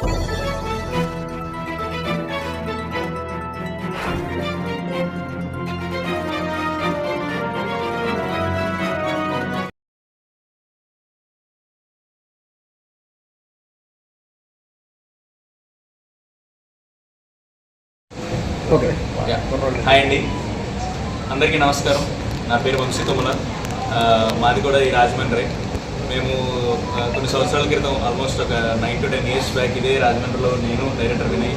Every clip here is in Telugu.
ఓకే. హాయ్ అండి, అందరికీ నమస్కారం. నా పేరు వంశీ తుమ్మల. మాది కూడా ఈ రాజమండ్రి. మేము కొన్ని సంవత్సరాల క్రితం ఆల్మోస్ట్ ఒక 9 to 10 years బ్యాక్ ఇదే రాజమండ్రిలో నేను డైరెక్టర్ వినయ్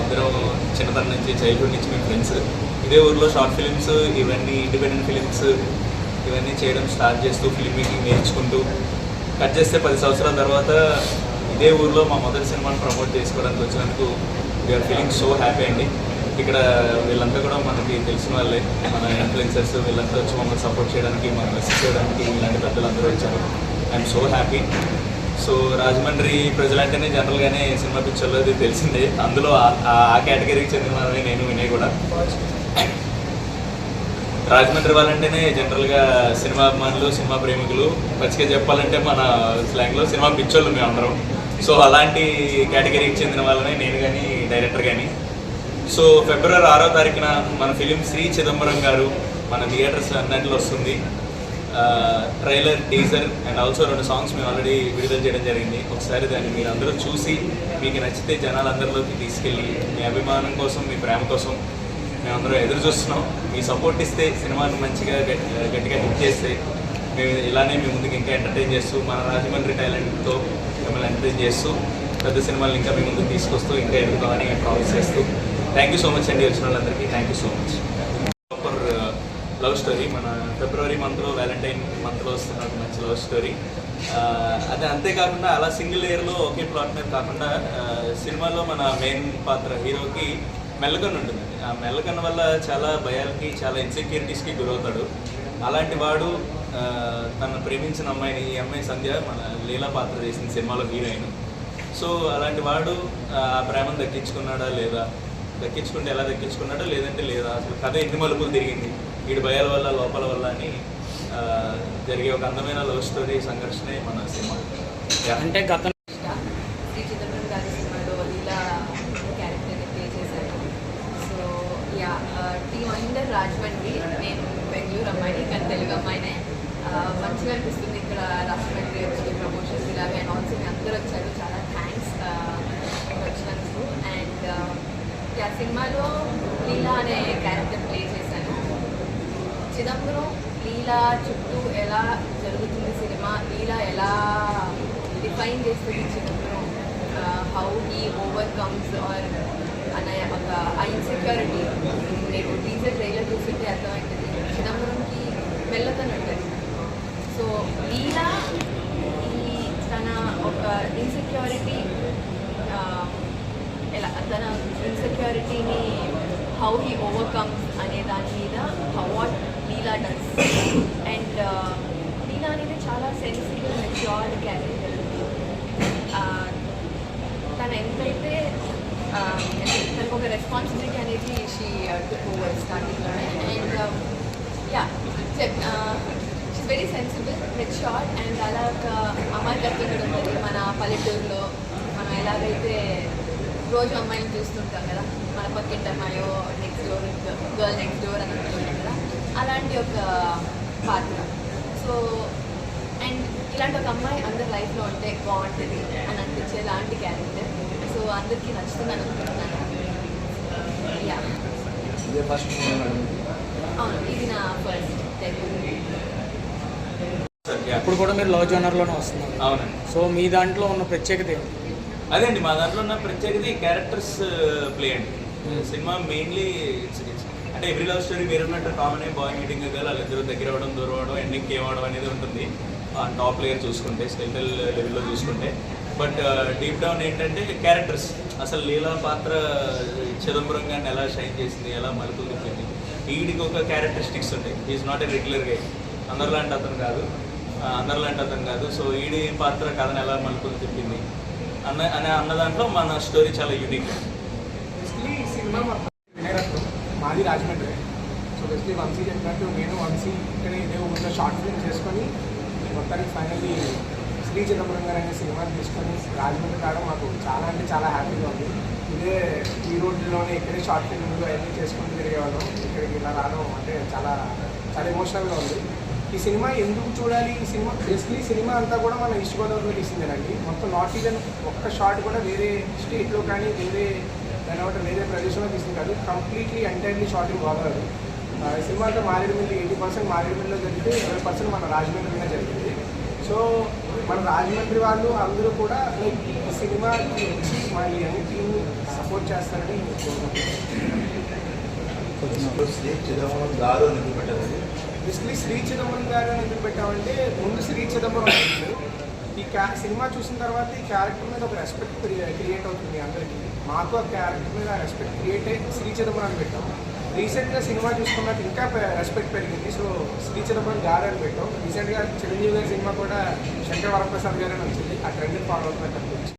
ఇద్దరం చిన్నతనం నుంచి చైల్డ్హుడ్ నుంచి మేము ఫ్రెండ్స్. ఇదే ఊర్లో షార్ట్ ఫిలిమ్స్ ఇవన్నీ ఇండిపెండెంట్ ఫిలిమ్స్ ఇవన్నీ చేయడం స్టార్ట్ చేస్తూ ఫిలిం మేకింగ్ నేర్చుకుంటూ కట్ చేస్తే 10 సంవత్సరాల తర్వాత ఇదే ఊర్లో మా మొదటి సినిమాను ప్రమోట్ చేసుకోవడానికి వచ్చినందుకు వీఆర్ ఫీలింగ్ సో హ్యాపీ అండి. ఇక్కడ వీళ్ళంతా కూడా మనకి తెలిసిన వాళ్ళే, మన ఇన్ఫ్లుయెన్సర్స్ వీళ్ళంతా వచ్చి మమ్మల్ని సపోర్ట్ చేయడానికి, మనం అసిస్ట్ చేయడానికి ఇలాంటి పెద్దలందరూ వచ్చారు. I'm so happy. So Rajahmundry ప్రజలంటేనే జనరల్గానే సినిమా పిక్చర్లో అది తెలిసిందే. అందులో ఆ కేటగిరీకి చెందిన వాళ్ళని నేను వినయ్ కూడా. రాజమండ్రి వాళ్ళంటేనే జనరల్గా సినిమా అభిమానులు, సినిమా ప్రేమికులు, పచ్చిగా చెప్పాలంటే మన స్లాంగ్లో సినిమా పిక్చర్లు మేము అందరం. సో అలాంటి కేటగిరీకి చెందిన వాళ్ళని నేను కానీ డైరెక్టర్ కానీ. సో ఫిబ్రవరి 6వ తారీఖున మన ఫిలిం శ్రీ చిదంబరం గారు మన థియేటర్స్ అన్నింటిలో వస్తుంది. Trailer, teaser and also 2 songs మేము ఆల్రెడీ విడుదల చేయడం జరిగింది. ఒకసారి దాన్ని మీరు అందరూ చూసి మీకు నచ్చితే జనాలందరిలోకి తీసుకెళ్ళి మీ అభిమానం కోసం, మీ ప్రేమ కోసం మేమందరం ఎదురు చూస్తున్నాం. మీ సపోర్ట్ ఇస్తే, సినిమాని మంచిగా గట్టిగా హిట్ చేస్తే మేము ఇలానే మీ ముందుకు ఇంకా ఎంటర్టైన్ చేస్తూ మన రాజమండ్రి టాలెంట్తో మిమ్మల్ని ఎంటర్టైన్ చేస్తూ పెద్ద సినిమాలు ఇంకా మీ ముందుకు తీసుకొస్తూ ఇంకా ఎదుగుతామని ప్రామిస్ చేస్తూ థ్యాంక్ యూ సో మచ్ అండి. వచ్చిన వాళ్ళందరికీ thank you so much. Proper love story మన ఫిబ్రవరి మంత్లో, వ్యాలంటైన్ మంత్లో వస్తున్న మంచి లవ్ స్టోరీ. అది అంతేకాకుండా అలా సింగిల్ ఇయర్లో ఒకే ప్లాట్ మీద కాకుండా సినిమాలో మన మెయిన్ పాత్ర హీరోకి మెల్లకన్ను ఉంటుంది. ఆ మెల్లకన్ను వల్ల చాలా భయాలకి, చాలా ఇన్సెక్యూరిటీస్కి గురవుతాడు. అలాంటి వాడు తను ప్రేమించిన అమ్మాయిని, ఈ అమ్మాయి సంధ్య మన లీలా పాత్ర చేసిన సినిమాలో హీరోయిన్. సో అలాంటి వాడు ఆ ప్రేమను దక్కించుకున్నాడా లేదా, దక్కించుకుంటే ఎలా దక్కించుకున్నాడో లేదంటే లేదా, అసలు కథ ఎన్ని మలుపులు తిరిగింది వీడి భయాల వల్ల, లోపాల వల్ల అని జరిగే ఒక అందమైన లవ్ స్టోరీ సంఘర్షణే మన సినిమా. అంటే గత శ్రీ చిదంబరం గారి సినిమాలో లీలా క్యారెక్టర్ని ప్లే చేశాను. సో యా, టీమ్ అందర్ రాజమండ్రి, నేను బెంగళూరు అమ్మాయిని కానీ తెలుగు అమ్మాయినే. మంచిగా అనిపిస్తుంది ఇక్కడ రాజమండ్రి వచ్చి ప్రమోషన్స్ ఇలాగే. అండ్ ఆల్సో మీ అందరూ వచ్చారు, చాలా థ్యాంక్స్ వచ్చినందుకు. అండ్ యా, సినిమాలో లీలా అనే క్యారెక్టర్ ప్లే చేశాను. చిదంబరం లీలా చుట్టూ ఎలా జరుగుతుంది సినిమా, లీలా ఎలా డిఫైన్ చేస్తుంది Chidambaram, how he overcomes her అనే ఒక ఇన్సెక్యూరిటీ. నేను టీజర్ ట్రైలర్ చూస్తుంటే అర్థమైంది చిదంబరంకి మెల్లతనం ఉంటుంది. సో లీలా తన ఒక ఇన్సెక్యూరిటీ తన ఇన్సెక్యూరిటీని హౌ హీ ఓవర్కమ్స్ అనే దాని మీద వాట్ లీలా డస్. అండ్ లీలా అనేది చాలా సెన్సిటివ్, మెచ్యూర్డ్ క్యారెక్టర్. తను ఎంతైతే తనకు ఒక రెస్పాన్సిబిలిటీ అనేది షీ టుక్ ఓవర్ స్టార్టింగ్లోనే. And yeah, she's very sensible, mature. And అలా ఒక అమాయకత్వం కూడా ఉంటుంది. మన పల్లెటూరులో మనం ఎలాగైతే రోజు అమ్మాయిని చూస్తుంటాం కదా, మన పక్కింటి అమ్మాయో, next door girl next door అని అనుకుంటాం కదా, అలాంటి ఒక పాత్ర. సో అండ్ ఇలాంటి ఒక అమ్మాయి అందరి లైఫ్లో ఉంటే బాగుంటుంది అని అనిపించే లాంటి క్యారెక్టర్. సో అందరికీ నచ్చుతుంది అనుకుంటున్నాను. యా, అవును, ఇది నా ఫస్ట్ డెబ్యూ. ఇప్పుడు కూడా మీరు లవ్ జోనర్లోనే వస్తున్నారు. అవునండి. సో మీ దాంట్లో ఉన్న ప్రత్యేకత ఏంటి? అదే అండి, మా దాంట్లో ఉన్న ప్రత్యేకత ఈ క్యారెక్టర్స్ ప్లే అండి. సినిమా మెయిన్లీ అంటే ఎవ్రీ లవ్ స్టోరీ మీరు ఉన్నట్టు కామన్ బాయ్ మీటింగ్ గర్ల్ వాళ్ళిద్దరూ దగ్గర అవ్వడం, దూరం అవ్వడం, ఎండింగ్కి ఏమవడం అనేది ఉంటుంది టాప్ లేయర్ చూసుకుంటే, స్కెల్టల్ లెవెల్లో చూసుకుంటే. బట్ డీప్ డౌన్ ఏంటంటే క్యారెక్టర్స్, అసలు లీలా పాత్ర చిదంబరం గారిని ఎలా షైన్ చేసింది, ఎలా మలుపులు తిప్పింది, వీడికి ఒక క్యారెక్టరిస్టిక్స్ ఉంటాయి. ఈజ్ నాట్ ఏ రెగ్యులర్ గా, అందరిలాంటి అతను కాదు. సో ఈడి పాత్ర కథను ఎలా మలుపులు తిప్పింది అన్న దాంట్లో మన స్టోరీ చాలా యూనిక్. సినిమా మాది రాజమండ్రి. సో బెస్ట్లీ వంశీ చెప్పినట్టు నేను వంశీ ఇక్కడ ఇదే ఊళ్ళో షార్ట్ ఫిల్మ్ చేసుకొని మొత్తానికి ఫైనల్లీ శ్రీ చిదంబరం గారు అనే సినిమాని తీసుకొని రాజమండ్రి రావడం మాకు చాలా అంటే చాలా హ్యాపీగా ఉంది. ఇదే ఈ రోడ్లోనే ఇక్కడే షార్ట్ ఫిల్మ్లు అవన్నీ చేసుకుంటూ తిరిగేవాళ్ళం. ఇక్కడికి ఇలా రావడం అంటే చాలా చాలా ఎమోషనల్గా ఉంది. ఈ సినిమా ఎందుకు చూడాలి? ఈ సినిమా బేసిక్లీ సినిమా అంతా కూడా మన ఈస్ట్ గోదావరిలో తీసిందేనండి. మొత్తం నాట్ ఈవెన్ ఒక్క షాట్ కూడా వేరే స్టేట్లో కానీ వేరే వేరే ప్రదేశంలో తీసింది కాదు. Completely entirely shot in Godavari. ఈ సినిమా అంతా మారేడుమిల్లి 80% మారేడుమిల్లిలో జరిగితే 20% మన రాజమండ్రిలో జరిగింది. సో మన రాజమండ్రి వాళ్ళు అందరూ కూడా లైక్ ఈ సినిమాకి వచ్చి మా యంగ్ టీమ్ సపోర్ట్ చేస్తారని శ్రీ చిదంబరం గారు అని ఎందుకు పెట్టారండి? బేసిక్లీ శ్రీ చిదంబరం గారు అని ఎందుకు పెట్టామంటే ముందు శ్రీ చిదంబరం ఉంటుంది. ఈ సినిమా చూసిన తర్వాత ఈ క్యారెక్టర్ మీద ఒక రెస్పెక్ట్ క్రియేట్ అవుతుంది అందరికీ. మాకు ఆ క్యారెక్టర్ మీద రెస్పెక్ట్ క్రియేట్ అయ్యి శ్రీ చిదంబరం అని పెట్టాం. రీసెంట్గా సినిమా చూసుకున్నాక ఇంకా రెస్పెక్ట్ పెరిగింది. సో శ్రీ చిదంబరం గారు అని పెట్టాం. రీసెంట్గా చిరంజీవి గారి సినిమా కూడా శంకర్ వరప్రసాద్ గారు అని వచ్చింది. ఆ ట్రెండ్ ఫాలో అవుతున్నట్టు